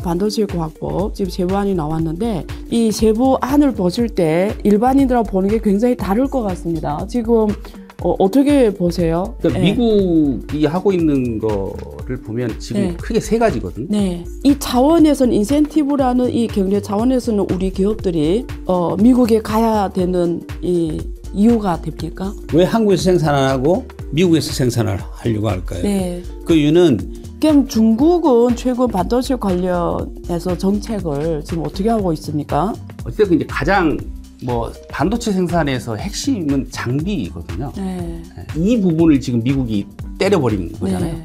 반도체 과학법 지금 세부안이 나왔는데 이 세부안을 보실 때 일반인들하고 보는 게 굉장히 다를 것 같습니다. 지금 어떻게 보세요? 그러니까 네. 미국이 하고 있는 거를 보면 지금 네. 크게 세 가지거든요. 네. 이 차원에서는 인센티브라는 이 경제 차원에서는 우리 기업들이 미국에 가야 되는 이 이유가 됩니까? 왜 한국에서 생산 안 하고 미국에서 생산을 하려고 할까요? 네. 그 이유는 그럼 중국은 최근 반도체 관련해서 정책을 지금 어떻게 하고 있습니까? 어쨌든 이제 가장 반도체 생산에서 핵심은 장비거든요. 네. 이 부분을 지금 미국이 때려버린 거잖아요. 네.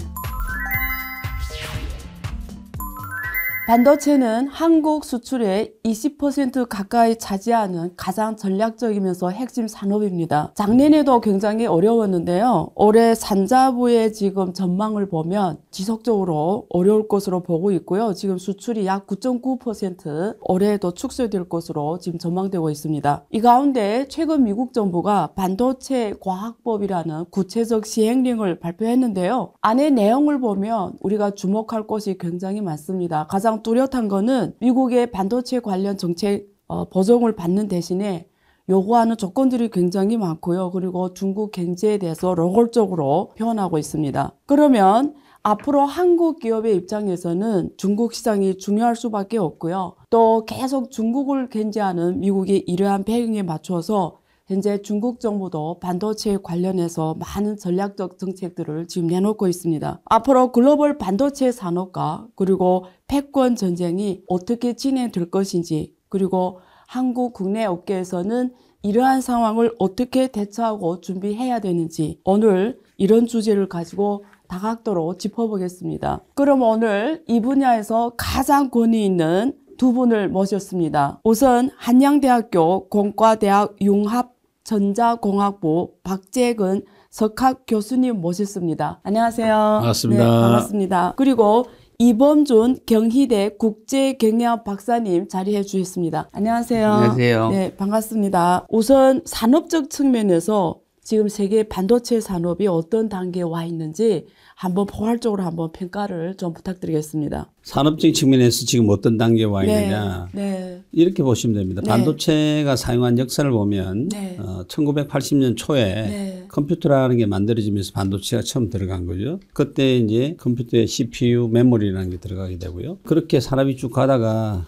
반도체는 한국 수출의 20% 가까이 차지하는 가장 전략적이면서 핵심 산업입니다. 작년에도 굉장히 어려웠는데요. 올해 산자부의 지금 전망을 보면 지속적으로 어려울 것으로 보고 있고요. 지금 수출이 약 9.9% 올해도 축소될 것으로 지금 전망되고 있습니다. 이 가운데 최근 미국 정부가 반도체 과학법이라는 구체적 시행령을 발표했는데요. 안의 내용을 보면 우리가 주목할 것이 굉장히 많습니다. 가장 뚜렷한 거는 미국의 반도체 관련 정책 보정을 받는 대신에 요구하는 조건들이 굉장히 많고요. 그리고 중국 경제에 대해서 노골적으로 표현하고 있습니다. 그러면 앞으로 한국 기업의 입장에서는 중국 시장이 중요할 수밖에 없고요. 또 계속 중국을 견제하는 미국의 이러한 배경에 맞춰서 현재 중국 정부도 반도체 관련해서 많은 전략적 정책들을 지금 내놓고 있습니다. 앞으로 글로벌 반도체 산업과 그리고 패권 전쟁이 어떻게 진행될 것인지, 그리고 한국 국내 업계에서는 이러한 상황을 어떻게 대처하고 준비해야 되는지 오늘 이런 주제를 가지고 다각도로 짚어보겠습니다. 그럼 오늘 이 분야에서 가장 권위 있는 두 분을 모셨습니다. 우선 한양대학교 공과대학 융합 전자공학부 박재근 석학 교수님 모셨습니다. 안녕하세요. 반갑습니다. 네, 반갑습니다. 그리고 이범준 경희대 국제경영 박사님 자리해 주셨습니다. 안녕하세요. 안녕하세요. 네, 반갑습니다. 우선 산업적 측면에서 지금 세계 반도체 산업이 어떤 단계에 와 있는지 한번 포괄적으로 한번 평가를 좀 부탁드리겠습니다. 산업적인 측면에서 지금 어떤 단계에 와 있느냐. 네. 이렇게 보시면 됩니다. 네. 반도체가 사용한 역사를 보면 네. 1980년 초에 네. 컴퓨터라는 게 만들어지면서 반도체가 처음 들어간 거죠. 그때 이제 컴퓨터에 CPU, 메모리라는 게 들어가게 되고요. 그렇게 산업이 쭉 가다가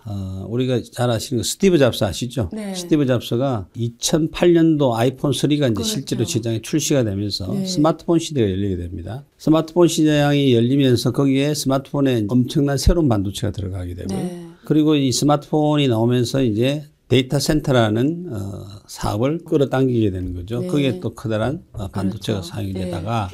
우리가 잘 아시는 거 스티브 잡스 아시죠? 네. 스티브 잡스가 2008년도 아이폰 3가 이제 그렇죠. 실제로 시장에 출시가 되면서 네. 스마트폰 시대가 열리게 됩니다. 스마트폰 시장이 열리면서 거기에 스마트폰에 엄청난 새로운 반도체가 들어가게 되고요. 네. 그리고 이 스마트폰이 나오면서 이제 데이터 센터라는 사업을 끌어당기게 되는 거죠. 네. 그게 또 커다란 반도체가 그렇죠. 사용이 네. 되다가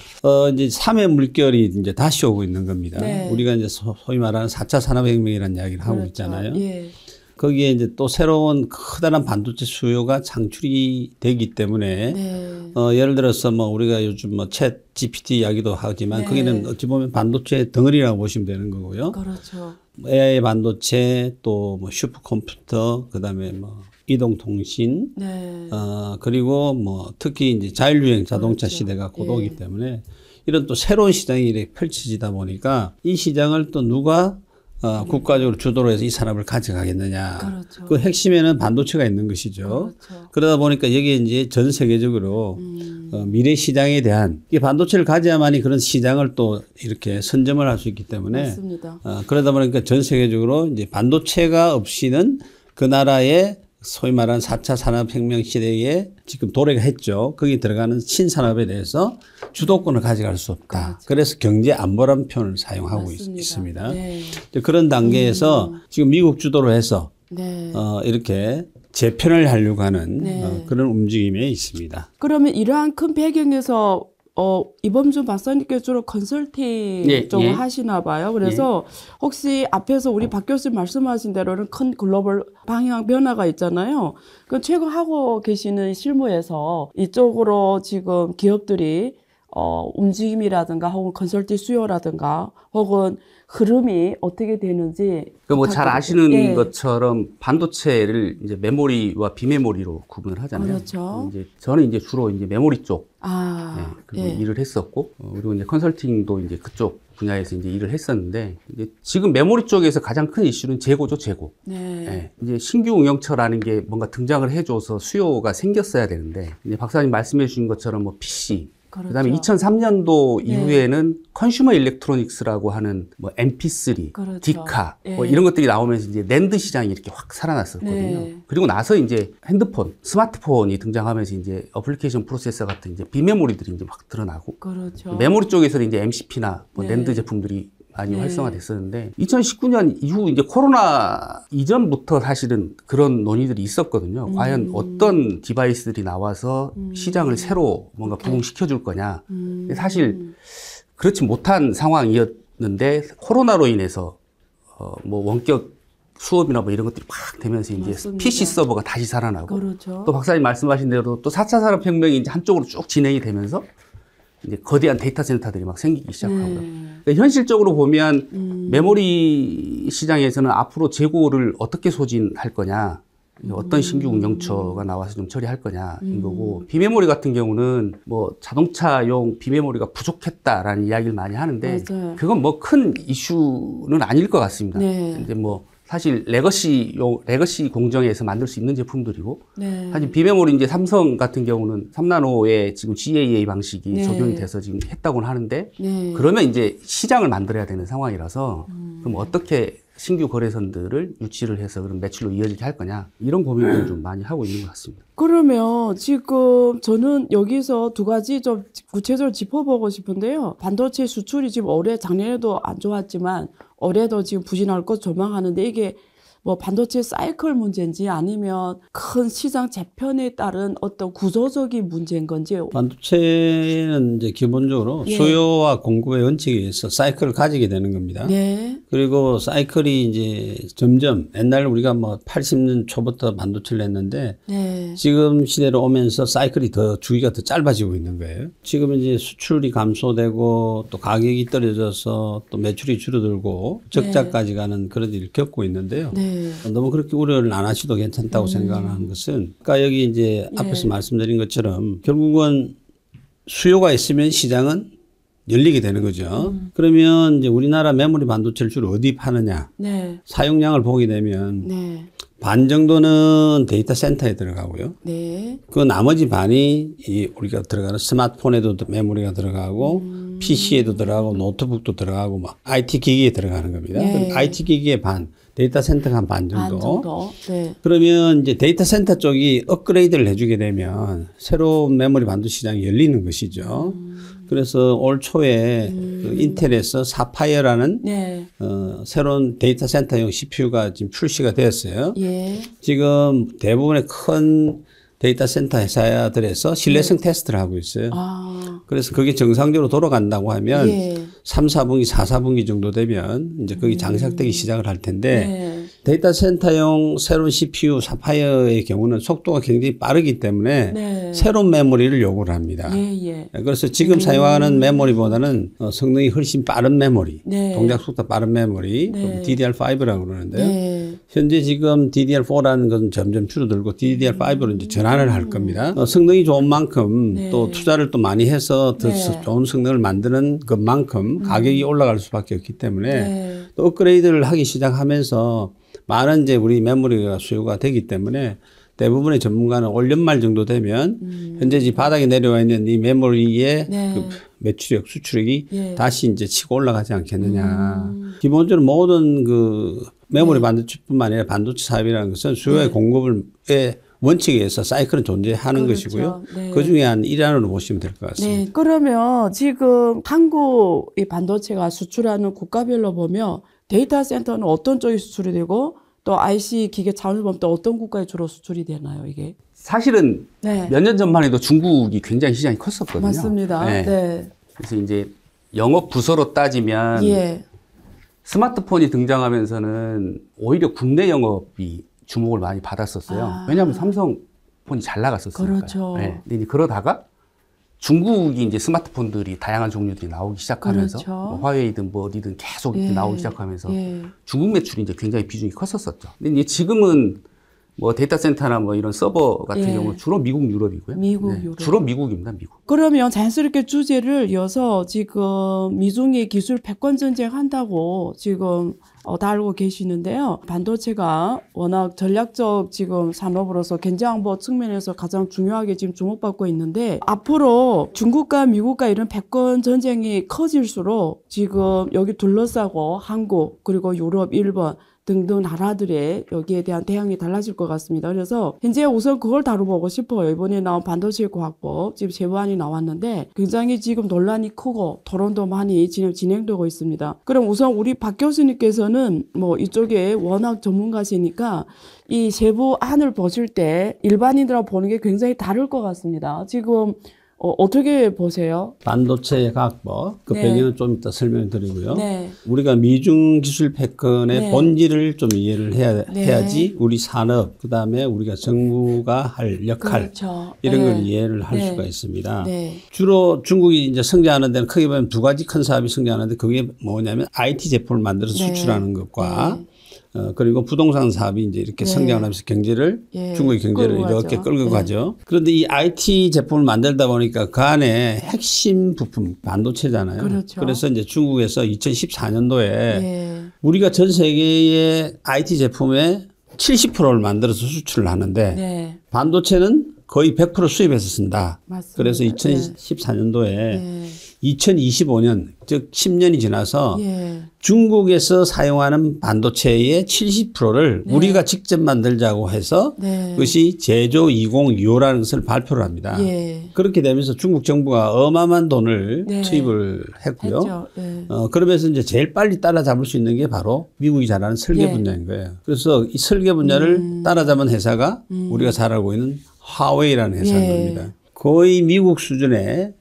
이제 3의 물결이 이제 다시 오고 있는 겁니다. 네. 우리가 이제 소위 말하는 4차 산업혁명이라는 이야기를 하고 그렇죠. 있잖아요. 예. 거기에 이제 또 새로운 커다란 반도체 수요가 창출이 되기 때문에 네. 예를 들어서 우리가 요즘 챗 GPT 이야기도 하지만 네. 거기는 어찌 보면 반도체 덩어리라고 보시면 되는 거고요. 그렇죠. AI 반도체 또 슈퍼컴퓨터 그다음에 이동통신 네. 그리고 특히 이제 자율주행 자동차 그렇죠. 시대가 곧 오기 예. 때문에 이런 또 새로운 시장이 이렇게 펼쳐지다 보니까 이 시장을 또 누가 국가적으로 주도로 해서 이 산업을 가져가겠느냐. 그렇죠. 그 핵심에는 반도체가 있는 것이죠. 그렇죠. 그러다 보니까 여기에 이제 전 세계적으로 미래 시장에 대한 이 반도체를 가져야만이 그런 시장을 또 이렇게 선점을 할 수 있기 때문에 맞습니다. 그러다 보니까 전 세계적으로 이제 반도체가 없이는 그 나라의 소위 말하는 4차 산업혁명 시대에 지금 도래가 했죠. 거기 들어가는 신산업에 대해서 주도권을 가져갈 수 없다. 그렇죠. 그래서 경제 안보라는 표현을 사용하고 맞습니다. 있습니다. 네. 그런 단계에서 지금 미국 주도로 해서 네. 이렇게 재편을 하려고 하는 네. 그런 움직임에 있습니다. 그러면 이러한 큰 배경에서 이범준 박사님께서 주로 컨설팅 예, 쪽을 예. 하시나 봐요. 그래서 혹시 앞에서 우리 박 교수님 말씀하신 대로는 큰 글로벌 방향 변화가 있잖아요. 그 최근 하고 계시는 실무에서 이쪽으로 지금 기업들이 움직임이라든가 혹은 컨설팅 수요라든가 혹은 흐름이 어떻게 되는지 잘 아시는 예. 것처럼 반도체를 이제 메모리와 비메모리로 구분을 하잖아요. 그렇죠. 이제 저는 이제 주로 이제 메모리 쪽 아, 그리고 예. 일을 했었고 그리고 이제 컨설팅도 이제 그쪽 분야에서 이제 일을 했었는데, 이제 지금 메모리 쪽에서 가장 큰 이슈는 재고죠, 재고. 네. 예, 이제 신규 응용처라는 게 뭔가 등장을 해줘서 수요가 생겼어야 되는데, 이제 박사님 말씀해 주신 것처럼 뭐 PC, 그렇죠. 그다음에 2003년도 네. 이후에는 컨슈머 일렉트로닉스라고 하는 뭐 MP3, 그렇죠. 디카 뭐 예. 이런 것들이 나오면서 이제 낸드 시장이 이렇게 확 살아났었거든요. 네. 그리고 나서 이제 핸드폰, 스마트폰이 등장하면서 이제 어플리케이션 프로세서 같은 이제 비메모리들이 이제 막 드러나고, 그렇죠. 메모리 쪽에서는 이제 MCP나 뭐 네. 낸드 제품들이 많이 네. 활성화됐었는데, 2019년 이후 이제 코로나 이전부터 사실은 그런 논의들이 있었거든요. 과연 어떤 디바이스들이 나와서 시장을 새로 뭔가 부흥시켜 줄 거냐. 근데 사실 그렇지 못한 상황이었는데, 코로나로 인해서 뭐 원격 수업이나 뭐 이런 것들이 막 되면서 이제 맞습니다. PC 서버가 다시 살아나고, 그렇죠. 또 박사님 말씀하신 대로 또 4차 산업혁명이 이제 한쪽으로 쭉 진행이 되면서 이제 거대한 데이터 센터들이 막 생기기 시작하고요. 네. 그러니까 현실적으로 보면 메모리 시장에서는 앞으로 재고를 어떻게 소진할 거냐, 어떤 신규 운영처가 나와서 좀 처리할 거냐인 거고, 비메모리 같은 경우는 뭐 자동차용 비메모리가 부족했다라는 이야기를 많이 하는데, 맞아요. 그건 뭐 큰 이슈는 아닐 것 같습니다. 네. 이제 뭐 사실 레거시 공정에서 만들 수 있는 제품들이고, 네. 사실 비메모리 이제 삼성 같은 경우는 3나노의 지금 GAA 방식이 네. 적용이 돼서 지금 했다고는 하는데, 네. 그러면 이제 시장을 만들어야 되는 상황이라서, 그럼 어떻게 신규 거래선들을 유치를 해서 그런 매출로 이어지게 할 거냐, 이런 고민들을 좀 많이 하고 있는 것 같습니다. 그러면 지금 저는 여기서 두 가지 좀 구체적으로 짚어보고 싶은데요. 반도체 수출이 지금 올해 작년에도 안 좋았지만 올해도 지금 부진할 것 전망하는데, 이게 뭐 반도체 사이클 문제인지 아니면 큰 시장 재편에 따른 어떤 구조적인 문제인 건지. 반도체는 이제 기본적으로 예. 수요와 공급의 원칙에 의해서 사이클을 가지게 되는 겁니다. 네. 그리고 사이클이 이제 점점, 옛날 우리가 뭐 80년 초부터 반도체를 했는데, 네. 지금 시대로 오면서 사이클이 더 주기가 더 짧아지고 있는 거예요. 지금 이제 수출이 감소되고 또 가격이 떨어져서 또 매출이 줄어들고 적자까지 가는 그런 일을 겪고 있는데요. 네. 너무 그렇게 우려를 안 하셔도 괜찮다고 생각하는 것은, 아까 여기 이제 앞에서 말씀드린 것처럼 결국은 수요가 있으면 시장은 열리게 되는 거죠. 그러면 이제 우리나라 메모리 반도체를 주로 어디 파느냐? 네. 사용량을 보게 되면 네. 반 정도는 데이터 센터에 들어가고요. 네. 그 나머지 반이 이 우리가 들어가는 스마트폰에도 메모리가 들어가고 PC에도 들어가고 노트북도 들어가고 막 IT 기기에 들어가는 겁니다. 네. IT 기기의 반, 데이터 센터가 한 반 정도. 반 정도. 네. 그러면 이제 데이터 센터 쪽이 업그레이드를 해주게 되면 새로운 메모리 반도체 시장이 열리는 것이죠. 그래서 올 초에 그 인텔에서 사파이어라는 네. 새로운 데이터 센터용 CPU가 지금 출시가 되었어요. 예. 지금 대부분의 큰 데이터 센터 회사들에서 신뢰성 테스트를 하고 있어요. 아. 그래서 그게 정상적으로 돌아간다고 하면 예. 3, 4분기, 4, 4분기 정도 되면 이제 거기 장착되기 시작을 할 텐데, 네. 데이터 센터용 새로운 CPU 사파이어의 경우는 속도가 굉장히 빠르기 때문에 네. 새로운 메모리를 요구를 합니다. 예. 그래서 지금 사용하는 메모리보다는 성능이 훨씬 빠른 메모리, 네. 동작 속도 빠른 메모리, 네. DDR5라고 그러는데요. 네. 현재 지금 DDR4라는 것은 점점 줄어들고 DDR5로 이제 전환을 할 겁니다. 성능이 좋은 만큼 네. 또 투자를 또 많이 해서 더 네. 좋은 성능을 만드는 것만큼 가격이 올라갈 수밖에 없기 때문에 네. 또 업그레이드를 하기 시작하면서 많은 이제 우리 메모리가 수요가 되기 때문에 대부분의 전문가는 올 연말 정도 되면 현재 이 바닥에 내려와 있는 이 메모리의 네. 그 매출액, 수출액이 예. 다시 이제 치고 올라가지 않겠느냐. 기본적으로 모든 그 메모리 반도체뿐만 아니라 반도체 사업이라는 것은 수요의 공급의 원칙에 의해서 사이클은 존재하는 그렇죠. 것이고요. 네. 그 중에 한 일환으로 보시면 될 것 같습니다. 네. 그러면 지금 한국의 반도체가 수출하는 국가별로 보면 데이터 센터는 어떤 쪽이 수출이 되고, 또 IC 기계 차원을 보면 또 어떤 국가에 주로 수출이 되나요, 이게? 사실은 네. 몇 년 전만 해도 중국이 굉장히 시장이 컸었거든요. 맞습니다. 네. 네. 그래서 이제 영업 부서로 따지면 예. 스마트폰이 등장하면서는 오히려 국내 영업이 주목을 많이 받았었어요. 아. 왜냐하면 삼성폰이 잘 나갔었으니까. 그렇죠. 네. 근데 이제 그러다가 중국이 이제 스마트폰들이 다양한 종류들이 나오기 시작하면서 그렇죠. 뭐 화웨이든 뭐 어디든 계속 이렇게 예. 나오기 시작하면서 예. 중국 매출이 이제 굉장히 비중이 컸었었죠. 근데 이제 지금은 뭐 데이터 센터나 뭐 이런 서버 같은 예. 경우는 주로 미국, 유럽이고요. 미국, 유럽. 주로 미국입니다, 미국. 그러면 자연스럽게 주제를 이어서 지금 미중이 기술 패권 전쟁 한다고 지금 다루고 계시는데요. 반도체가 워낙 전략적 지금 산업으로서 경제안보 측면에서 가장 중요하게 지금 주목받고 있는데 앞으로 중국과 미국과 이런 패권 전쟁이 커질수록 지금 여기 둘러싸고 한국 그리고 유럽, 일본 등등 나라들의 여기에 대한 대응이 달라질 것 같습니다. 그래서 현재 우선 그걸 다뤄보고 싶어요. 이번에 나온 반도체 과학법 지금 제보안이 나왔는데 굉장히 지금 논란이 크고 토론도 많이 진행되고 있습니다. 그럼 우선 우리 박 교수님께서는 뭐 이쪽에 워낙 전문가시니까 이 제보안을 보실 때 일반인들하고 보는 게 굉장히 다를 것 같습니다. 지금 어떻게 보세요? 반도체 과학법 그 네. 배경은 좀 이따 설명을 드리고요. 네. 우리가 미중 기술 패권의 네. 본질을 좀 이해를 네. 해야지 우리 산업 그다음에 우리가 정부가 할 역할 그렇죠. 이런 네. 걸 이해를 할 네. 수가 있습니다. 네. 주로 중국이 이제 성장하는 데는 크게 보면 두 가지 큰 사업이 성장하는데 그게 뭐냐면 IT 제품을 만들어서 네. 수출하는 것과 네. 그리고 부동산 사업이 이제 이렇게 네. 성장을 하면서 경제를 예. 중국의 경제를 끌고 이렇게 가죠. 끌고 네. 가죠. 그런데 이 IT 제품을 만들다 보니까 그 안에 핵심 부품 반도체잖아요. 그렇죠. 그래서 이제 중국에서 2014년도에 예. 우리가 전 세계의 IT 제품의 70%를 만들어서 수출을 하는데 네. 반도체는 거의 100% 수입해서 쓴다. 맞습니다. 그래서 네. 2014년도에 네. 2025년 즉 10년이 지나서 예. 중국에서 사용하는 반도체의 70%를 네. 우리가 직접 만들자고 해서 네. 그것이 제조 2025라는 것을 발표를 합니다. 예. 그렇게 되면서 중국 정부가 어마어마한 돈을 네. 투입을 했고요. 했죠. 예. 그러면서 이제 제일 빨리 따라잡을 수 있는 게 바로 미국이 잘하는 설계 예. 분야인 거예요. 그래서 이 설계 분야를 따라잡은 회사가 우리가 잘 알고 있는 화웨이라는 회사인 예. 겁니다. 거의 미국 수준의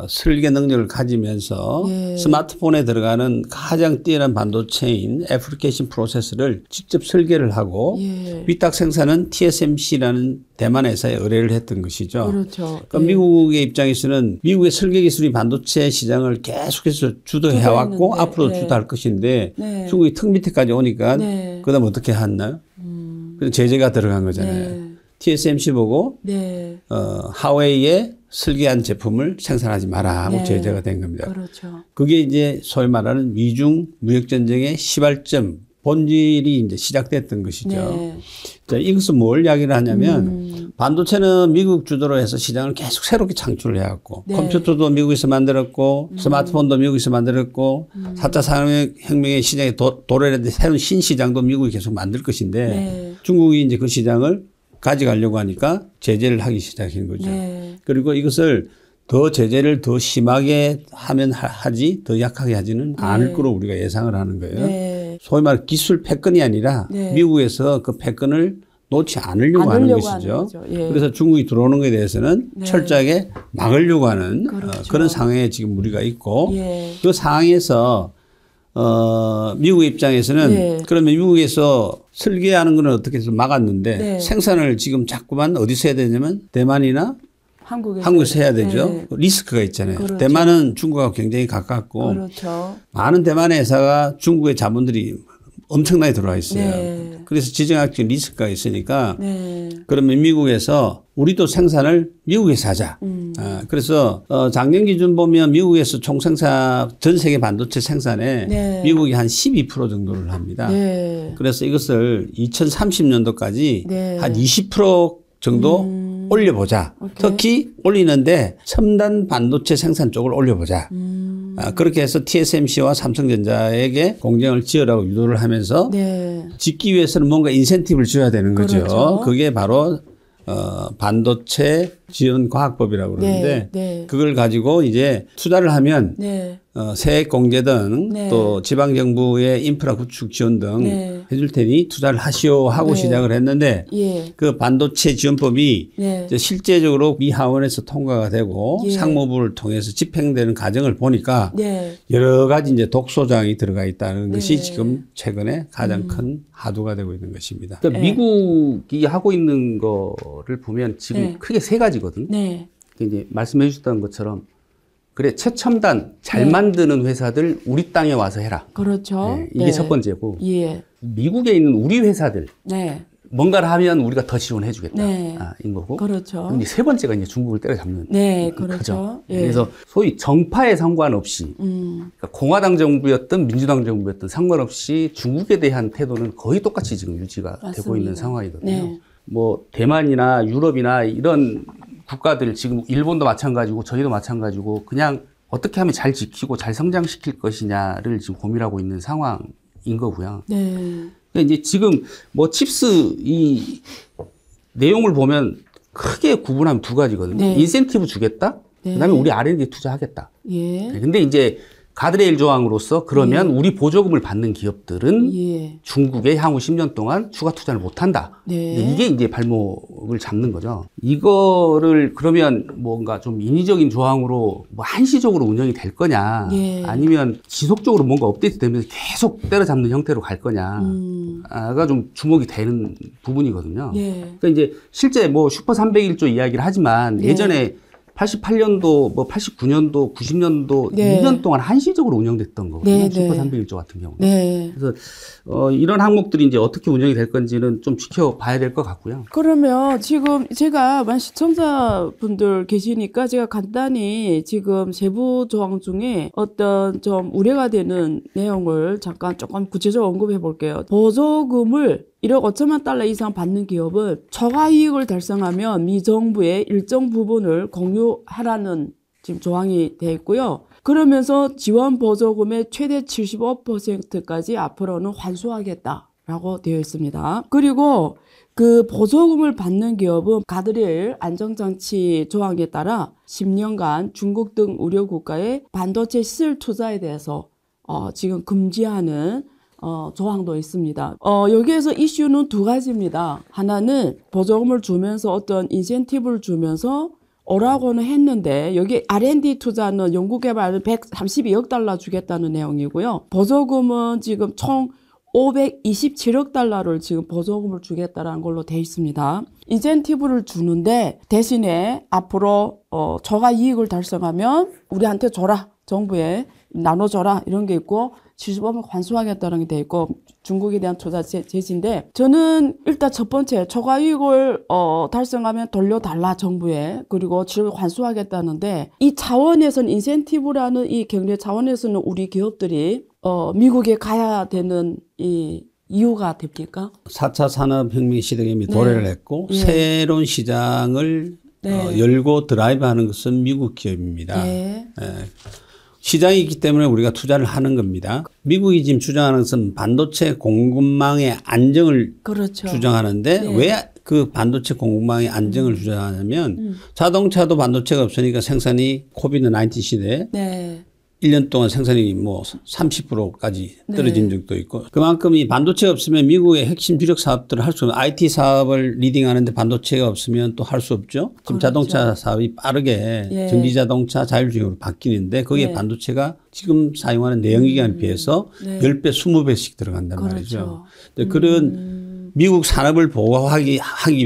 설계 능력을 가지면서 예. 스마트폰에 들어가는 가장 뛰어난 반도체인 애플리케이션 프로세서를 직접 설계를 하고 예. 위탁 생산은 TSMC라는 대만 회사에 의뢰를 했던 것이죠. 그렇죠. 그러니까 예. 미국의 입장에서는 미국의 설계 기술이 반도체 시장을 계속해서 주도해왔고 주도했는데, 앞으로 네. 주도할 것인데 네. 중국이 턱 밑에까지 오니까 네. 그다음 어떻게 했나요? 그래서 제재가 들어간 거잖아요. 네. TSMC 보고 네. 하웨이에 설계한 제품을 생산하지 마라 하고 네. 제재가 된 겁니다. 그렇죠. 그게 이제 소위 말하는 미중 무역전쟁의 시발점, 본질이 이제 시작됐던 것이죠. 네. 자, 이것은 뭘 이야기를 하냐면 반도체는 미국 주도로 해서 시장을 계속 새롭게 창출을 해왔고 네. 컴퓨터도 미국에서 만들었고 스마트폰도 미국에서 만들었고 4차 산업혁명의 시장에 도래했는데 새로운 신시장도 미국이 계속 만들 것인데 네. 중국이 이제 그 시장을 가져가려고 하니까 제재를 하기 시작한 거죠. 네. 그리고 이것을 더 제재를 더 심하게 하면 하지 더 약하게 하지는 않을 거로 우리가 예상을 하는 거예요. 네. 소위 말해 기술 패권이 아니라 네. 미국에서 그 패권을 놓지 않으려고 하는 것이죠. 예. 그래서 중국이 들어오는 것에 대해서는 네. 철저하게 막으려고 하는 그렇죠. 그런 상황에 지금 우리가 있고 예. 그 상황에서 미국 입장에서는 네. 그러면 미국에서 설계하는 거는 어떻게 해서 막았는데 네. 생산을 지금 자꾸만 어디서 해야 되냐면 대만이나 한국에서 해야 되죠. 네. 리스크가 있잖아요. 그렇죠. 대만은 중국하고 굉장히 가깝고 그렇죠. 많은 대만 회사가 중국의 자본들이 엄청나게 들어와 있어요. 네. 그래서 지정학적 리스크가 있으니까 네. 그러면 미국에서 우리도 생산을 미국에서 하자. 그래서 작년 기준 보면 미국에서 총생산 전 세계 반도체 생산에 네. 미국이 한 12% 정도를 합니다. 네. 그래서 이것을 2030년도까지 네. 한 20% 정도 올려보자. 오케이. 특히 올리는데 첨단 반도체 생산 쪽을 올려보자. 그렇게 해서 TSMC와 삼성전자에게 공정을 지으라고 유도를 하면서 네. 짓기 위해서는 뭔가 인센티브를 줘야 되는 거죠. 그렇죠. 그게 바로 반도체 지원 과학법이라고 그러는데 네. 네. 그걸 가지고 이제 투자를 하면 네. 세액 공제 등 네. 또 지방 정부의 인프라 구축 지원 등 네. 해줄 테니 투자를 하시오 하고 네. 시작을 했는데 예. 그 반도체 지원법이 네. 이제 실제적으로 미 하원에서 통과가 되고 예. 상무부를 통해서 집행되는 과정을 보니까 네. 여러 가지 이제 독소장이 들어가 있다는 것이 네. 지금 최근에 가장 큰 하도가 되고 있는 것입니다. 그러니까 네. 미국이 하고 있는 거를 보면 지금 네. 크게 세 가지거든요. 네. 이제 말씀해 주셨던 것처럼 그래 최첨단 잘 네. 만드는 회사들 우리 땅에 와서 해라. 그렇죠. 네, 이게 첫 번째고 예. 미국에 있는 우리 회사들 네. 뭔가를 하면 우리가 더 지원해 주겠다. 네. 인 거고. 그렇죠. 그럼 이제 세 번째가 이제 중국을 때려잡는 네, 거죠. 그렇죠. 예. 그래서 소위 정파에 상관없이 그러니까 공화당 정부였든 민주당 정부였든 상관없이 중국에 대한 태도는 거의 똑같이 지금 유지가 되고 맞습니다. 있는 상황이거든요. 네. 뭐 대만이나 유럽이나 이런 국가들 지금 일본도 마찬가지고 저희도 마찬가지고 그냥 어떻게 하면 잘 지키고 잘 성장시킬 것이냐를 지금 고민하고 있는 상황인 거고요. 네. 그러니까 이제 지금 뭐 칩스 이 내용을 보면 크게 구분하면 두 가지거든요. 네. 인센티브 주겠다. 네. 그다음에 우리 R&D 투자하겠다. 예. 네, 근데 이제 가드레일 조항으로서 그러면 우리 보조금을 받는 기업들은 예. 중국에 향후 10년 동안 추가 투자를 못 한다. 네. 이게 이제 발목을 잡는 거죠. 이거를 그러면 뭔가 좀 인위적인 조항으로 뭐 한시적으로 운영이 될 거냐, 예. 아니면 지속적으로 뭔가 업데이트되면서 계속 때려잡는 형태로 갈 거냐가 좀 주목이 되는 부분이거든요. 예. 그러니까 이제 실제 뭐 슈퍼 301조 이야기를 하지만 네. 예전에 88년도, 뭐 89년도, 90년도 네. 2년 동안 한시적으로 운영됐던 거거든요. 네, 슈퍼 네. 301조 같은 경우는. 네. 그래서 이런 항목들이 이제 어떻게 운영이 될 건지는 좀 지켜봐야 될 것 같고요. 그러면 지금 제가 시청자분들 계시니까 제가 간단히 지금 세부 조항 중에 어떤 좀 우려가 되는 내용을 잠깐 조금 구체적으로 언급해 볼게요. 보조금을 1억 5천만 달러 이상 받는 기업은 초과 이익을 달성하면 미 정부의 일정 부분을 공유하라는 지금 조항이 되어 있고요. 그러면서 지원 보조금의 최대 75%까지 앞으로는 환수하겠다라고 되어 있습니다. 그리고 그 보조금을 받는 기업은 가드레일 안정장치 조항에 따라 10년간 중국 등 우려 국가의 반도체 시설 투자에 대해서 지금 금지하는 조항도 있습니다. 여기에서 이슈는 두 가지입니다. 하나는 보조금을 주면서 어떤 인센티브를 주면서 오라고는 했는데 여기 R&D 투자는 연구개발은 132억 달러 주겠다는 내용이고요. 보조금은 지금 총 527억 달러를 지금 보조금을 주겠다라는 걸로 돼 있습니다. 인센티브를 주는데 대신에 앞으로 초과 이익을 달성하면 우리한테 줘라. 정부에 나눠줘라. 이런 게 있고 75억 환수하겠다는 게 돼 있고 중국에 대한 투자 제시인데 저는 일단 첫 번째 초과 이익을 달성하면 돌려달라 정부에 그리고 75억 환수하겠다는데 이 차원에서는 인센티브라는 이 경제 차원에서는 우리 기업들이 미국에 가야 되는 이 이유가 됩니까? 4차 산업혁명 시대에 이미 도래를 했고 예. 새로운 시장을 네. 열고 드라이브하는 것은 미국 기업입니다. 네. 시장이 있기 때문에 우리가 투자를 하는 겁니다. 미국이 지금 주장하는 것은 반도체 공급망의 안정을 그렇죠. 주장하는데 네. 왜 그 반도체 공급망의 안정을 주장하냐면 자동차도 반도체가 없으니까 생산이 코비드-19 시대에 네. 1년 동안 생산이 뭐 30%까지 떨어진 네. 적도 있고 그만큼 이 반도체가 없으면 미국의 핵심 주력 사업들을 할 수 없는 IT 사업을 리딩하는데 반도체가 없으면 또 할 수 없죠. 지금 그렇죠. 자동차 사업이 빠르게 예. 전기자동차 자율주행으로 바뀌는데 거기에 네. 반도체가 지금 사용하는 내연기관에 비해서 네. 10배, 20배씩 들어간단 그렇죠. 말이죠. 근데 그런 미국 산업을 보호하기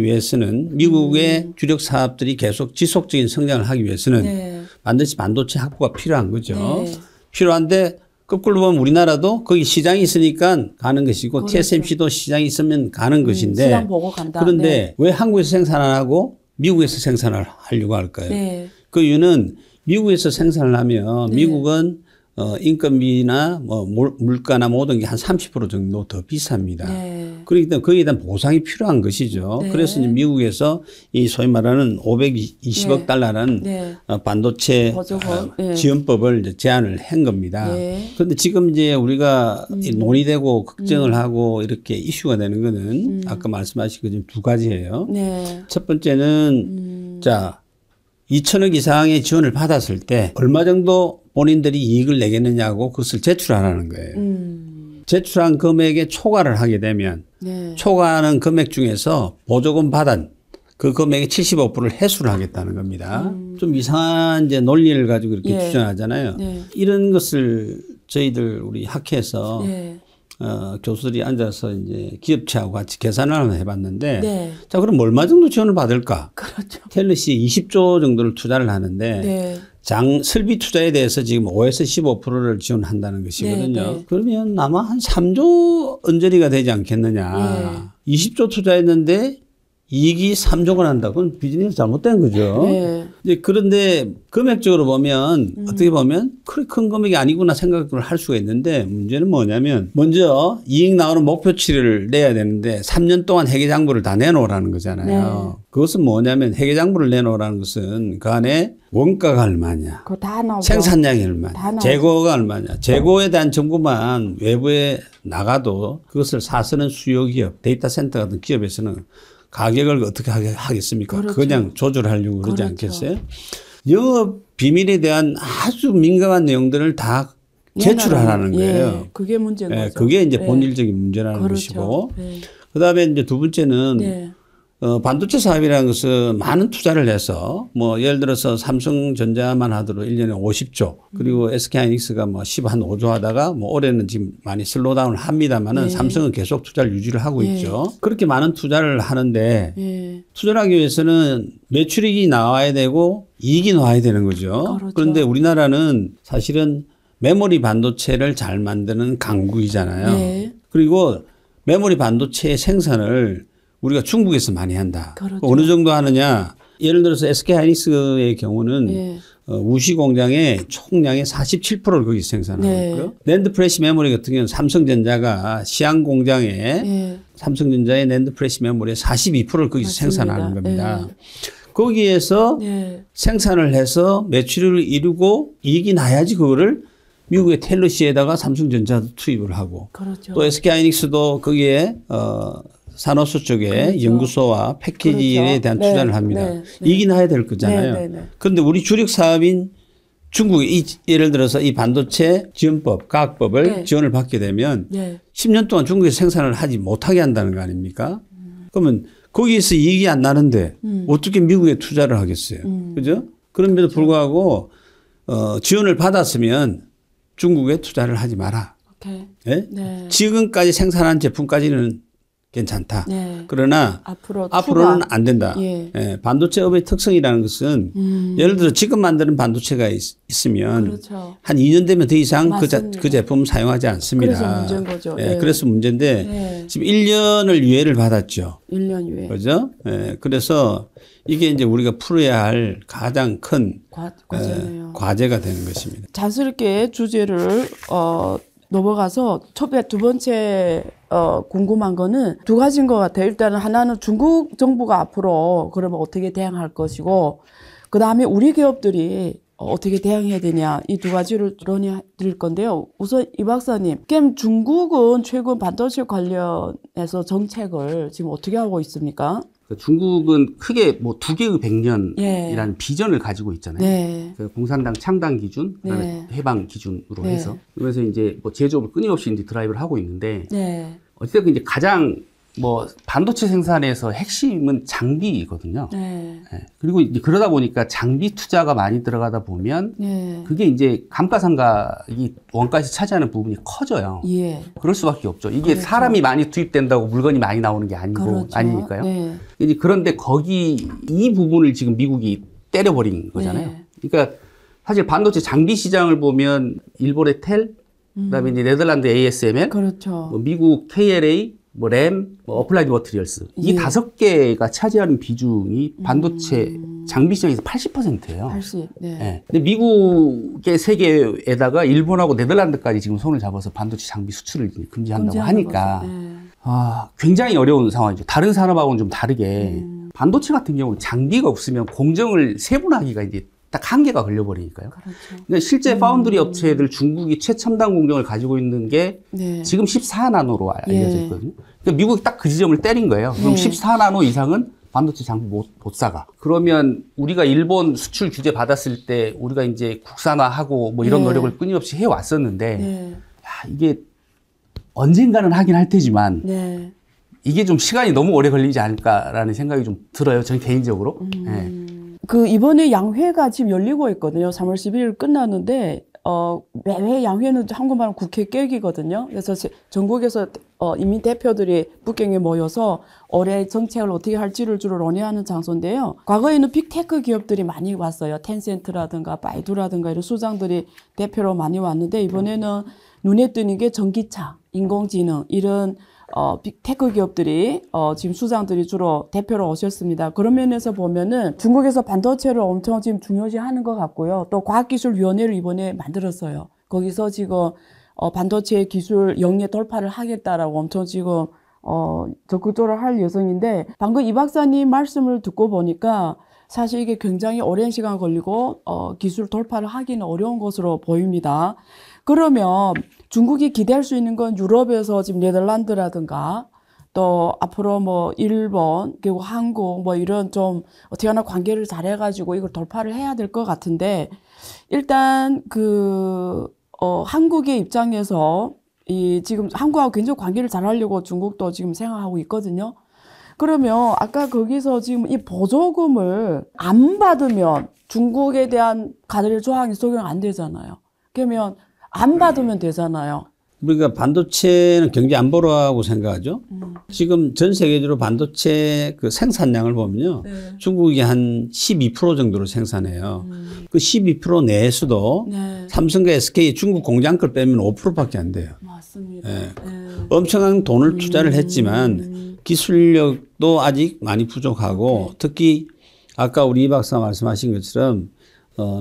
위해서는 미국의 주력 사업들이 계속 지속적인 성장을 하기 위해서는 네. 반드시 반도체 확보가 필요한 거죠. 네. 필요한데 거꾸로 보면 우리나라도 거기 시장이 있으니까 가는 것이고 그렇죠. TSMC도 시장이 있으면 가는 것인데 시장 보고 간다. 그런데 네. 왜 한국에서 생산 안 하고 미국에서 생산을 하려고 할까요? 네. 그 이유는 미국에서 생산을 하면 네. 미국은 인건비나 뭐 물가나 모든 게 한 30% 정도 더 비쌉니다. 네. 그렇기 때문에 거기에 대한 보상이 필요한 것이죠. 네. 그래서 이제 미국에서 이 소위 말하는 520억 네. 달러라는 네. 반도체 보조금. 네. 지원법을 이제 제안을 한 겁니다. 네. 그런데 지금 이제 우리가 논의되고 걱정을 하고 이렇게 이슈가 되는 거는 아까 말씀하신 것 중 두 가지예요. 네. 첫 번째는 자 2천억 이상의 지원을 받았을 때 얼마 정도 본인들이 이익을 내겠느냐고 그것을 제출하라는 거예요. 제출한 금액에 초과를 하게 되면 네. 초과하는 금액 중에서 보조금 받은 그 금액의 75%를 회수를 하겠다는 겁니다. 좀 이상한 이제 논리를 가지고 이렇게 예. 주장하잖아요. 네. 이런 것을 저희들 우리 학회에서 네. 교수들이 앉아서 이제 기업체하고 같이 계산을 한번 해봤는데 네. 자 그럼 얼마 정도 지원을 받을까? 그렇죠. 텔넷이 20조 정도를 투자를 하는데 네. 설비 투자에 대해서 지금 5에서 15%를 지원한다는 것이거든요. 네. 그러면 아마 한 3조 언저리가 되지 않겠느냐. 20조 투자했는데 이익이 3조가 난다. 그건 비즈니스 잘못된 거죠. 네. 이제 그런데 금액적으로 보면 어떻게 보면 그렇게 큰 금액이 아니구나 생각을 할 수가 있는데 문제는 뭐냐면 먼저 이익 나오는 목표치를 내야 되는데 3년 동안 회계장부를 다 내놓으라는 거잖아요. 네. 그것은 뭐냐면 회계장부를 내놓으라는 것은 그 안에 원가가 얼마냐, 그거 다 나오죠. 생산량이 다 얼마냐, 나오죠. 재고가 얼마냐. 재고에 대한 정보만 외부에 나가도 그것을 사쓰는 수요기업, 데이터 센터 같은 기업에서는 가격을 어떻게 하겠습니까? 그렇죠. 그냥 조절하려고 그러지 그렇죠. 않겠어요? 영업 비밀에 대한 아주 민감한 내용들을 다 제출하라는 거예요. 예, 그게 문제인 예, 거죠. 그게 이제 네. 본질적인 문제라는 그렇죠. 것이고. 네. 그 다음에 이제 두 번째는 네. 반도체 사업이라는 것은 많은 투자를 해서 뭐 예를 들어서 삼성전자만 하더라도 1년에 50조 그리고 SK하이닉스가 뭐 15조 하다가 뭐 올해는 지금 많이 슬로우다운을 합니다만은 네. 삼성은 계속 투자를 유지를 하고 네. 있죠. 그렇게 많은 투자를 하는데 예. 투자를 하기 위해서는 매출익이 나와야 되고 이익이 나와야 되는 거죠. 그렇죠. 그런데 우리나라는 사실은 메모리 반도체를 잘 만드는 강국이잖아요. 네. 그리고 메모리 반도체 생산을 우리가 중국에서 많이 한다. 그렇죠. 어느 정도 하느냐. 예를 들어서 SK하이닉스의 경우는 네. 우시 공장의 총량의 47%를 거기서 생산하고 네. 있고요. 낸드 프레시 메모리 같은 경우는 삼성전자가 시안 공장에 예. 삼성전자의 낸드 프레시 메모리의 42%를 거기서 맞습니다. 생산하는 겁니다. 네. 거기에서 네. 생산을 해서 매출을 이루고 이익이 나야지 그거를 미국의 텔러시에다가 삼성전자도 투입을 하고 그렇죠. 또 SK하이닉스도 거기에 산호수 쪽에 그렇죠. 연구소와 패키지에 그렇죠. 대한 네, 투자를 합니다. 네, 네. 이익이 나야 될 거잖아요. 네, 네, 네. 그런데 우리 주력 사업인 중국이 예를 들어서 이 반도체 지원법, 가학법을 네. 지원을 받게 되면 네. 10년 동안 중국에서 생산을 하지 못하게 한다는 거 아닙니까? 그러면 거기에서 이익이 안 나는데 어떻게 미국에 투자를 하겠어요? 그죠? 그럼에도 불구하고 지원을 받았으면 중국에 투자를 하지 마라. 오케이. 예? 네. 지금까지 생산한 제품까지는 괜찮다. 네. 그러나 앞으로는 추가. 안 된다. 예. 예, 반도체업의 특성이라는 것은 예를 들어 지금 만드는 반도체가 있으면 그렇죠. 한 2년 되면 더 이상 맞습니다. 그 제품 사용하지 않습니다. 그래서 문제인 거죠. 예, 예. 그래서 문제인데 네. 지금 1년을 유예를 받았죠. 1년 후에 그죠? 예, 그래서 이게 이제 우리가 풀어야 할 가장 큰 과제네요. 과제가 되는 것입니다. 자연스럽게 주제를 넘어가서 두 번째 궁금한 거는 두 가지인 것 같아요. 일단은 하나는 중국 정부가 앞으로 그러면 어떻게 대응할 것이고, 그 다음에 우리 기업들이 어떻게 대응해야 되냐, 이 두 가지를 논의 드릴 건데요. 우선 이 박사님, 중국은 최근 반도체 관련해서 정책을 지금 어떻게 하고 있습니까? 중국은 크게 뭐 두 개의 100년이라는 예. 비전을 가지고 있잖아요. 네. 그 공산당 창당 기준, 그다음에 네. 해방 기준으로 네. 해서 그래서 이제 뭐 제조업을 끊임없이 이제 드라이브를 하고 있는데 네. 어쨌든 이제 가장 뭐 반도체 생산에서 핵심은 장비거든요. 네. 예. 그리고 이제 그러다 보니까 장비 투자가 많이 들어가다 보면 네. 그게 이제 감가상각이 원가에서 차지하는 부분이 커져요. 예. 그럴 수밖에 없죠. 이게 그렇죠. 사람이 많이 투입된다고 물건이 많이 나오는 게 아니고 그렇죠. 아니니까요. 네. 이제 그런데 이 부분을 지금 미국이 때려버린 거잖아요. 네. 그러니까 사실 반도체 장비 시장을 보면 일본의 텔, 그다음에 이제 네덜란드 ASML, 그렇죠. 뭐 미국 KLA, 뭐 램, 뭐 어플라이드 머티리얼스 이 예. 5개가 차지하는 비중이 반도체 장비 시장에서 80%예요. 80. 네. 예. 근데 미국의 세계에다가 일본하고 네덜란드까지 지금 손을 잡아서 반도체 장비 수출을 이제 금지한다고 금지하는 하니까 거죠. 네. 굉장히 어려운 상황이죠. 다른 산업하고는 좀 다르게 반도체 같은 경우는 장비가 없으면 공정을 세분화하기가 이제 딱 한계가 걸려버리니까요. 그렇죠. 근데 실제 파운드리 업체들 중국이 최첨단 공정을 가지고 있는 게 네. 지금 14나노로 알려져 예. 있거든요. 그러니까 미국이 딱 그 지점을 때린 거예요. 그럼 네. 14나노 이상은 반도체 장비 못 사가. 그러면 우리가 일본 수출 규제 받았을 때 우리가 이제 국산화하고 뭐 이런 네. 노력을 끊임없이 해왔었는데 네. 야, 이게 언젠가는 하긴 할 테지만 네. 이게 좀 시간이 너무 오래 걸리지 않을까라는 생각이 좀 들어요. 저는 개인적으로. 예. 그 이번에 양회가 지금 열리고 있거든요. 3월 11일 끝났는데 매회 양회는 한국말로 국회 깨기거든요. 그래서 전국에서 인민 대표들이 북경에 모여서 올해 정책을 어떻게 할지를 주로 논의하는 장소인데요. 과거에는 빅테크 기업들이 많이 왔어요. 텐센트라든가 바이두라든가 이런 수장들이 대표로 많이 왔는데 이번에는 눈에 띄는 게 전기차, 인공지능 이런 빅테크 기업들이 지금 수장들이 주로 대표로 오셨습니다. 그런 면에서 보면은 중국에서 반도체를 엄청 지금 중요시하는 것 같고요. 또 과학기술위원회를 이번에 만들었어요. 거기서 지금 반도체 기술 영예 돌파를 하겠다라고 엄청 지금 적극적으로 할 예정인데 방금 이 박사님 말씀을 듣고 보니까 사실 이게 굉장히 오랜 시간 걸리고 기술 돌파를 하기는 어려운 것으로 보입니다. 그러면 중국이 기대할 수 있는 건 유럽에서 지금 네덜란드라든가 또 앞으로 뭐 일본 그리고 한국 뭐 이런 좀 어떻게 하나 관계를 잘해가지고 이걸 돌파를 해야 될 것 같은데 일단 한국의 입장에서 지금 한국하고 굉장히 관계를 잘하려고 중국도 지금 생각하고 있거든요. 그러면 아까 거기서 지금 이 보조금을 안 받으면 중국에 대한 가들 조항이 적용 안 되잖아요. 그러면 안 받으면 되잖아요. 우리가 반도체는 경제 안보라고 생각하죠. 지금 전 세계적으로 반도체 그 생산량을 보면요. 네. 중국이 한 12% 정도로 생산해요. 그 12% 내에서도 네. 삼성과 SK 중국 공장 걸 빼면 5%밖에 안 돼요. 맞습니다. 네. 네. 엄청난 돈을 투자를 했지만 기술력도 아직 많이 부족하고 특히 아까 우리 이 박사 말씀하신 것처럼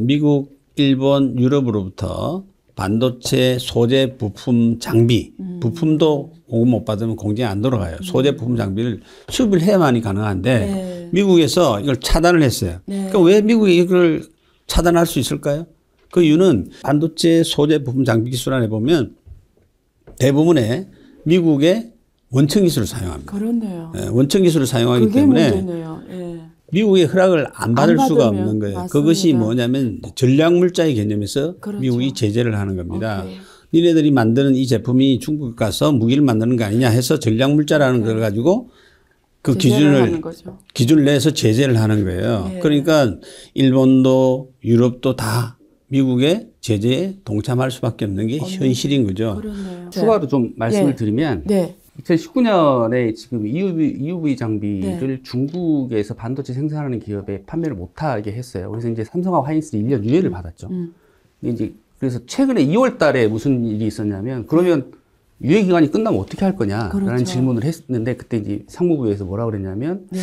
미국, 일본, 유럽으로부터 반도체 소재 부품 장비, 부품도 공급 못 받으면 공장에 안 돌아가요. 소재 부품 장비를 수입을 해야만이 가능한데 네. 미국에서 이걸 차단을 했어요. 네. 그러니까 왜 미국이 이걸 차단할 수 있을까요? 그 이유는 반도체 소재 부품 장비 기술 안에 보면 대부분의 미국의 원천 기술을 사용합니다. 그렇네요. 예, 원천 기술을 사용하기 그게 때문에 문제네요. 예. 미국의 허락을 안 받을 수가 받으면, 없는 거예요. 맞습니다. 그것이 뭐냐면 전략물자의 개념에서 그렇죠. 미국이 제재를 하는 겁니다. 오케이. 니네들이 만드는 이 제품이 중국 가서 무기를 만드는 거 아니냐 해서 전략물자라는 걸 가지고 그 제재를 하는 거죠. 기준을 내서 제재를 하는 거예요. 네. 그러니까 일본도 유럽도 다 미국의 제재에 동참할 수밖에 없는 게 현실인 거죠. 그렇네요. 추가로 좀 말씀을 예. 드리면 네. 2019년에 지금 EUV 장비를 네. 중국에서 반도체 생산하는 기업에 판매를 못하게 했어요. 그래서 이제 삼성과 하이닉스는 1년 유예를 받았죠. 근데 이제 그래서 최근에 2월 달에 무슨 일이 있었냐면 그러면 유예 기간이 끝나면 어떻게 할 거냐라는 그렇죠. 질문을 했는데 그때 이제 상무부에서 뭐라 그랬냐면 네.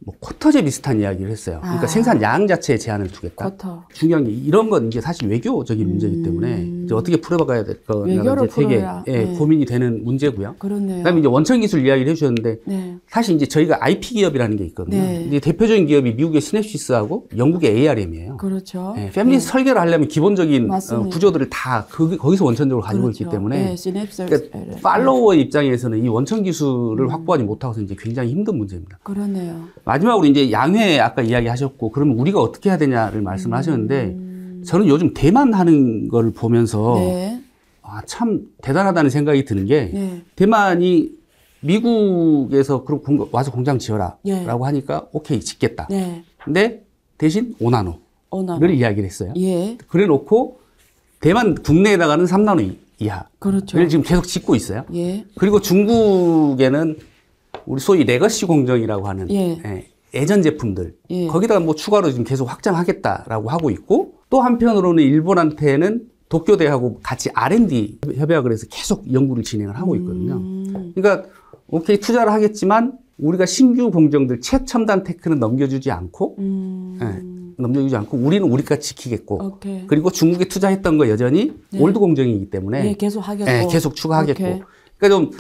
뭐 쿼터제 비슷한 이야기를 했어요. 그러니까 생산량 자체에 제한을 두겠다. 쿼터. 중요한 게 이런 건 이제 사실 외교적인 문제이기 때문에 이제 어떻게 풀어가야 될 거냐가 외교로 이제 되게 풀어야. 네. 고민이 되는 문제고요. 그렇네요. 그다음에 이제 원천 기술 이야기를 해주셨는데 네. 사실 이제 저희가 IP 기업이라는 게 있거든요. 네. 이제 대표적인 기업이 미국의 시냅시스하고 영국의 ARM이에요. 그렇죠. 패밀리 설계를 하려면 기본적인 맞습니다. 구조들을 다 거기서 원천적으로 가지고 그렇죠. 있기 때문에 네, 시냅스. 그러니까 팔로워의 입장에서는 이 원천 기술을 확보하지 못하고서 이제 굉장히 힘든 문제입니다. 그러네요. 마지막으로 이제 양회 아까 이야기하셨고 그러면 우리가 어떻게 해야 되냐를 말씀을 하셨는데 저는 요즘 대만 하는 걸 보면서 네. 참 대단하다는 생각이 드는 게 네. 대만이 미국에서 그럼 와서 공장 지어라 예. 라고 하니까 오케이 짓겠다. 네. 근데 대신 5나노를 오나. 이야기를 했어요. 예. 그래 놓고 대만 국내에다가는 3나노 이하를 그렇죠. 지금 계속 짓고 있어요. 예. 그리고 중국에는 우리 소위 레거시 공정이라고 하는 예. 예전 제품들 예. 거기다가 뭐 추가로 지금 계속 확장하겠다라고 하고 있고 또 한편으로는 일본한테는 도쿄대하고 같이 R&D 협약을 해서 계속 연구를 진행을 하고 있거든요. 그러니까 오케이 투자를 하겠지만 우리가 신규 공정들 최첨단 테크는 넘겨주지 않고 넘겨주지 않고 우리는 우리가 지키겠고 오케이. 그리고 중국에 투자했던 거 여전히 올드 공정이기 때문에 예, 계속 하겠고. 계속 추가하겠고 오케이. 그러니까 좀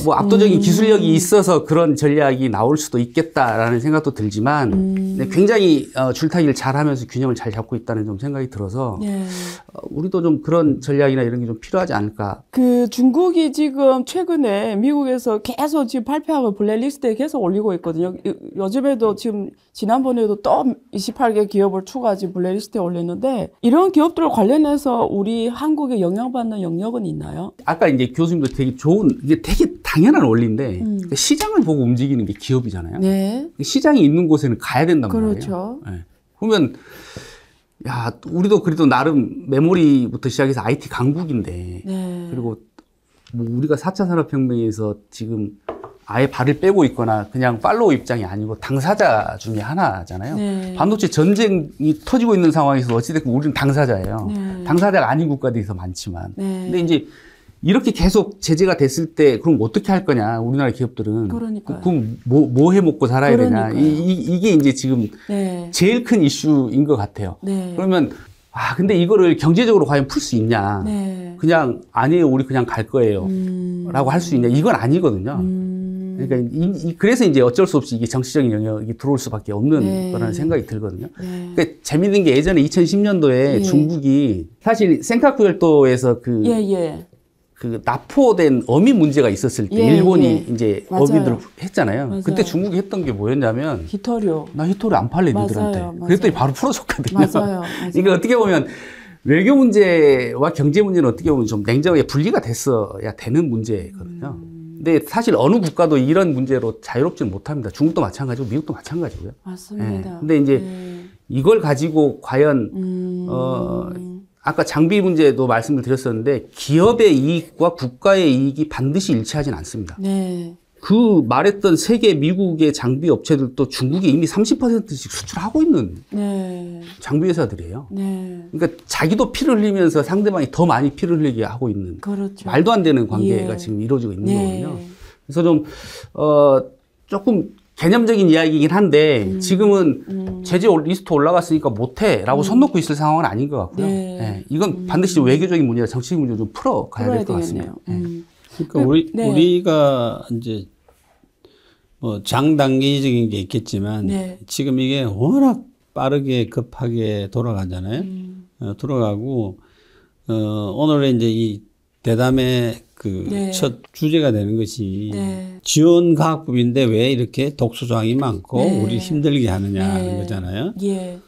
뭐 압도적인 기술력이 있어서 그런 전략이 나올 수도 있겠다라는 생각도 들지만 굉장히 줄타기를 잘하면서 균형을 잘 잡고 있다는 좀 생각이 들어서 예. 우리도 좀 그런 전략이나 이런 게 좀 필요하지 않을까. 그 중국이 지금 최근에 미국에서 계속 지금 발표하고 블랙리스트에 계속 올리고 있거든요. 요즘에도 지금 지난번에도 또 28개 기업을 추가 지금 블랙리스트에 올렸는데 이런 기업들 관련해서 우리 한국에 영향받는 영역은 있나요? 아까 이제 교수님도 되게 좋은 이게 되게 당연한 원리인데 시장을 보고 움직이는 게 기업이잖아요. 네. 시장이 있는 곳에는 가야 된단 그렇죠. 말이에요. 네. 보면 야 우리도 그래도 나름 메모리부터 시작해서 IT 강국인데 네. 그리고 뭐 우리가 4차 산업혁명에서 지금 아예 발을 빼고 있거나 그냥 팔로우 입장이 아니고 당사자 중에 하나잖아요. 네. 반도체 전쟁이 터지고 있는 상황에서 어찌됐건 우리는 당사자예요. 네. 당사자가 아닌 국가들이 더 많지만. 네. 근데 이제 이렇게 계속 제재가 됐을 때 그럼 어떻게 할 거냐 우리나라 기업들은. 그러니까요. 그럼 뭐 해 먹고 살아야 되냐. 그러니까요. 이게 이제 지금 네. 제일 큰 이슈인 것 같아요. 네. 그러면 근데 이거를 경제적으로 과연 풀 수 있냐. 네. 그냥 아니에요 우리 그냥 갈 거예요 라고 할 수 있냐. 이건 아니거든요. 그러니까 그래서 이제 어쩔 수 없이 이게 정치적인 영역이 들어올 수밖에 없는 네. 거라는 생각이 들거든요. 네. 그러니까 재밌는 게 예전에 2010년도에 예. 중국이 사실 센카쿠열도에서 그 예. 납포된 어미 문제가 있었을 때 예, 일본이 예. 이제 맞아요. 어민들을 했잖아요. 맞아요. 그때 중국이 했던 게 뭐였냐면 히토류. 나 히토리 안 팔래 니들한테. 맞아요. 그랬더니 바로 풀어줬거든요. 맞아요. 그러니까 어떻게 보면 외교 문제와 경제 문제는 어떻게 보면 좀 냉정하게 분리가 됐어야 되는 문제거든요. 근데 사실 어느 국가도 이런 문제로 자유롭지는 못합니다. 중국도 마찬가지고 미국도 마찬가지고요. 맞습니다. 근데 이제 네. 이걸 가지고 과연 아까 장비 문제도 말씀을 드렸었는데 기업의 이익과 국가의 이익이 반드시 일치하진 않습니다. 네. 그 말했던 세계 미국의 장비 업체들도 중국에 이미 30%씩 수출하고 있는 네. 장비 회사들이에요. 네. 그러니까 자기도 피를 흘리면서 상대방이 더 많이 피를 흘리게 하고 있는 그렇죠. 말도 안 되는 관계가 예. 지금 이루어지고 있는 네. 거거든요. 그래서 좀 조금 개념적인 이야기이긴 한데 지금은 제재 리스트 올라갔으니까 못해라고 손 놓고 있을 상황은 아닌 것 같고요. 네. 예, 이건 반드시 외교적인 문제나 정치적인 문제를 좀 풀어가야 될 것 같습니다. 되겠네요. 그러니까 네. 우리가 이제 뭐 장단기적인 게 있겠지만 네. 지금 이게 워낙 빠르게 급하게 돌아가잖아요. 돌아가고 오늘의 이제 이 대담의 그 네. 첫 주제가 되는 것이 네. 지원과학법인데 왜 이렇게 독소조항이 많고 네. 우리 힘들게 하느냐는 네. 거잖아요. 예.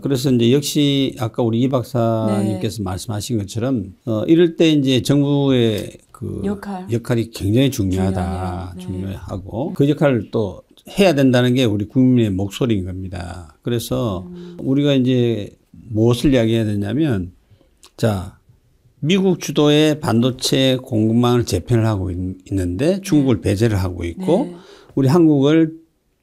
그래서 이제 역시 아까 우리 이 박사님께서 말씀하신 것처럼 이럴 때 이제 정부의 그 역할이 굉장히 중요하다. 중요해요. 네. 중요하고 그 역할을 또 해야 된다는 게 우리 국민의 목소리인 겁니다. 그래서 우리가 이제 무엇을 이야기해야 되냐면 자, 미국 주도의 반도체 공급망을 재편을 하고 있는데 중국을 배제를 하고 있고 네. 우리 한국을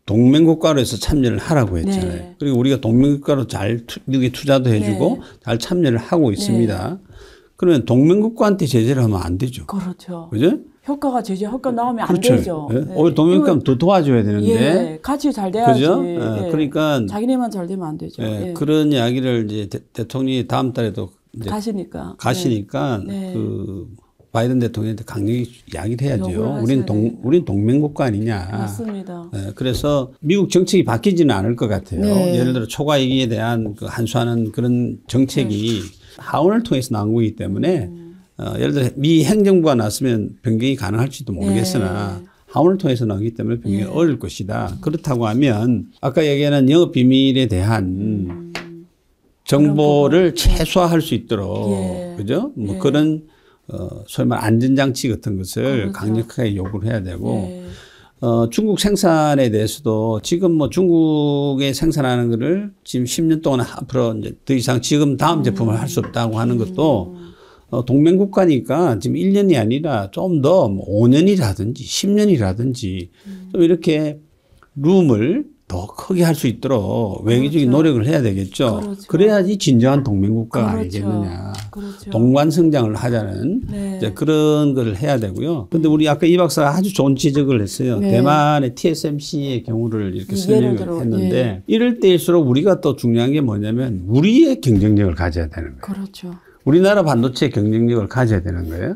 동맹국가로 해서 참여를 하라고 했잖아요. 네. 그리고 우리가 동맹국가로 잘 미국에 투자도 해주고 네. 잘 참여를 하고 있습니다. 그러면 동맹국가한테 제재를 하면 안 되죠. 그렇죠. 그죠? 효과 나오면 그렇죠. 안 되죠. 예? 네. 오히려 동맹국가는 더 도와줘야 되는데. 예. 같이 잘 돼야지. 그죠? 예. 그러니까 자기네만 잘 되면 안 되죠. 예, 예. 그런 이야기를 이제 대통령이 다음 달에도 이제 가시니까 네. 그 바이든 대통령한테 강력히 이야기를 해야죠. 요구를 우린 동맹국가 아니냐. 맞습니다. 네, 그래서 미국 정책이 바뀌지는 않을 것 같아요. 네. 예를 들어 초과 이익에 대한 그 한수하는 그런 정책이 하원을 통해서 나온 거기 때문에 예를 들어 미 행정부가 나서면 변경이 가능할지도 모르겠으나 네. 하원을 통해서 나오기 때문에 변경이 네. 어려울 것이다. 그렇다고 하면 아까 얘기하는 영업 비밀에 대한 정보를 최소화할 수 있도록 예. 그죠? 뭐 예. 그런 소위 말 안전장치 같은 것을 그렇죠. 강력하게 요구를 해야 되고 예. 중국 생산에 대해서도 지금 뭐 중국에 생산하는 거를 지금 10년 동안 앞으로 이제 더 이상 지금 다음 제품을 할 수 없다고 하는 것도 동맹국가니까 지금 1년이 아니라 좀 더 5년이라든지 10년이라든지 좀 이렇게 룸을 더 크게 할 수 있도록 외교적인 노력을 해야 되겠죠. 그렇죠. 그래야지 진정한 동맹국가가 그렇죠. 아니겠느냐. 그렇죠. 동반 성장을 하자는 네. 이제 그런 걸 해야 되고요. 근데 우리 아까 이 박사가 아주 좋은 지적을 했어요. 네. 대만의 TSMC의 경우를 이렇게 예를 설명을 들어, 했는데 예. 이럴 때일수록 우리가 또 중요한 게 뭐냐면 우리의 경쟁력을 가져야 되는 거예요. 그렇죠. 우리나라 반도체 경쟁력을 가져야 되는 거예요.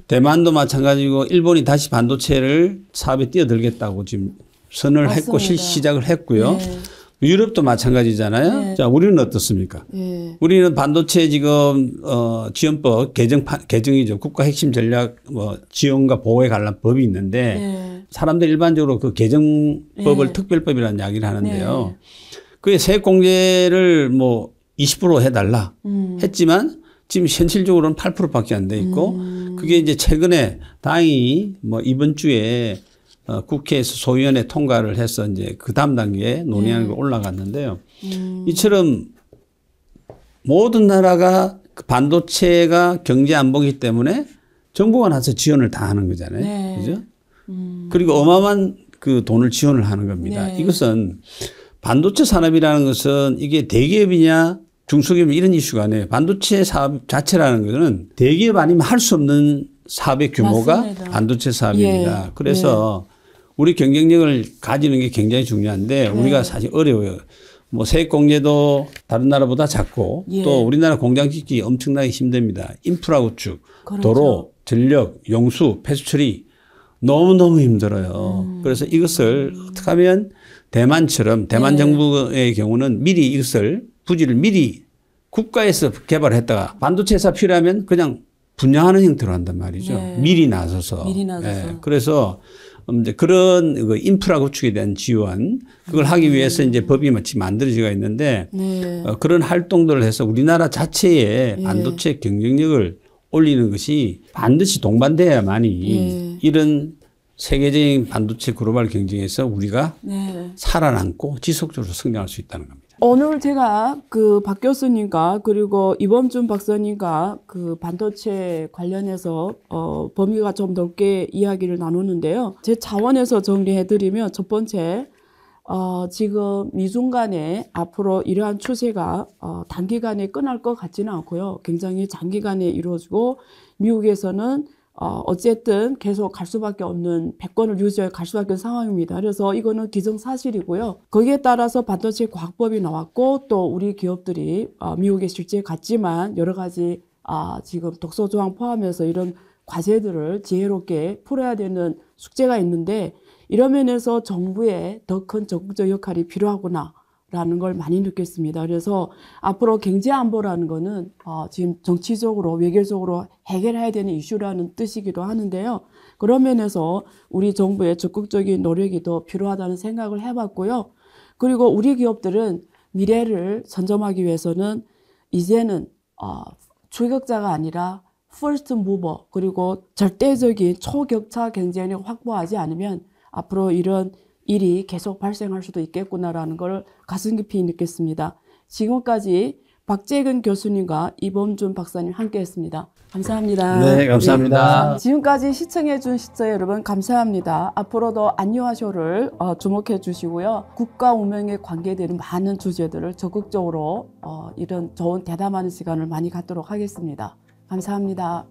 대만도 마찬가지고 일본이 다시 반도체를 사업에 뛰어들겠다고 지금 선언을 했고 맞습니다. 시작을 했고요. 네. 유럽도 마찬가지잖아요. 네. 자, 우리는 어떻습니까? 예. 우리는 반도체 지금 지원법 개정이죠. 국가 핵심 전략 지원과 보호에 관한 법이 있는데 네. 사람들 일반적으로 그 개정법을 네. 특별법이라는 이야기를 하는데요. 네. 그게 세액 공제를 뭐 20% 해달라 했지만 지금 현실적으로는 8%밖에 안 돼 있고 그게 이제 최근에 다행히 뭐 이번 주에 국회에서 소위원회 통과를 해서 이제 그 다음 단계에 논의하는 게 올라갔는데요. 이처럼 모든 나라가 그 반도체가 경제 안보기 때문에 정부가 나서 지원을 다 하는 거잖아요. 네. 그죠? 그리고 어마어마한 그 돈을 지원을 하는 겁니다. 네. 이것은 반도체 산업이라는 것은 이게 대기업이냐 중소기업 이런 이슈가 아니에요. 반도체 사업 자체라는 것은 대기업 아니면 할 수 없는 사업의 규모가 맞습니다. 반도체 사업입니다. 예. 그래서 우리 경쟁력을 가지는 게 굉장히 중요한데 네. 우리가 사실 어려워요. 뭐 세액 공제도 다른 나라보다 작고 예. 또 우리나라 공장 짓기 엄청나게 힘듭니다. 인프라 구축, 그렇죠. 도로, 전력, 용수, 폐수 처리 너무너무 힘들어요. 그래서 이것을 어떻게 하면 대만처럼 대만 네. 정부의 경우는 미리 이것을 부지를 미리 국가에서 개발했다가 반도체 회사 필요하면 그냥 분양하는 형태로 한단 말이죠. 네. 미리 나서서. 미리 나서서. 예. 그래서 이제 그런 그 인프라 구축에 대한 지원 그걸 하기 위해서 이제 법이 마치 만들어지가 있는데 네. 그런 활동들을 해서 우리나라 자체의 예. 반도체 경쟁력을 올리는 것이 반드시 동반돼야만이 예. 이런 세계적인 반도체 글로벌 경쟁에서 우리가 네. 살아남고 지속적으로 성장할 수 있다는 겁니다. 오늘 제가 그 박 교수님과 그리고 이범준 박사님과 그 반도체 관련해서 범위가 좀 넓게 이야기를 나누는데요. 제 차원에서 정리해드리면 첫 번째, 지금 미중 간에 앞으로 이러한 추세가 단기간에 끝날 것 같지는 않고요. 굉장히 장기간에 이루어지고 미국에서는 어쨌든 계속 갈 수밖에 없는 패권을 유지해 갈 수밖에 없는 상황입니다. 그래서 이거는 기정사실이고요. 거기에 따라서 반도체 과학법이 나왔고 또 우리 기업들이 미국에 실제 갔지만 여러 가지 지금 독소조항 포함해서 이런 과제들을 지혜롭게 풀어야 되는 숙제가 있는데 이런 면에서 정부의 더 큰 적극적 역할이 필요하구나. 라는 걸 많이 느꼈습니다. 그래서 앞으로 경제 안보라는 거는 지금 정치적으로 외교적으로 해결해야 되는 이슈라는 뜻이기도 하는데요. 그런 면에서 우리 정부의 적극적인 노력이 더 필요하다는 생각을 해봤고요. 그리고 우리 기업들은 미래를 선점하기 위해서는 이제는 추격자가 아니라 first mover 그리고 절대적인 초격차 경쟁력 확보하지 않으면 앞으로 이런 일이 계속 발생할 수도 있겠구나라는 걸 가슴 깊이 느꼈습니다. 지금까지 박재근 교수님과 이범준 박사님 함께했습니다. 감사합니다. 네, 감사합니다. 지금까지 시청해준 시청자 여러분 감사합니다. 앞으로도 안녕하쇼를 주목해 주시고요. 국가 운명에 관계되는 많은 주제들을 적극적으로 이런 좋은 대담하는 시간을 많이 갖도록 하겠습니다. 감사합니다.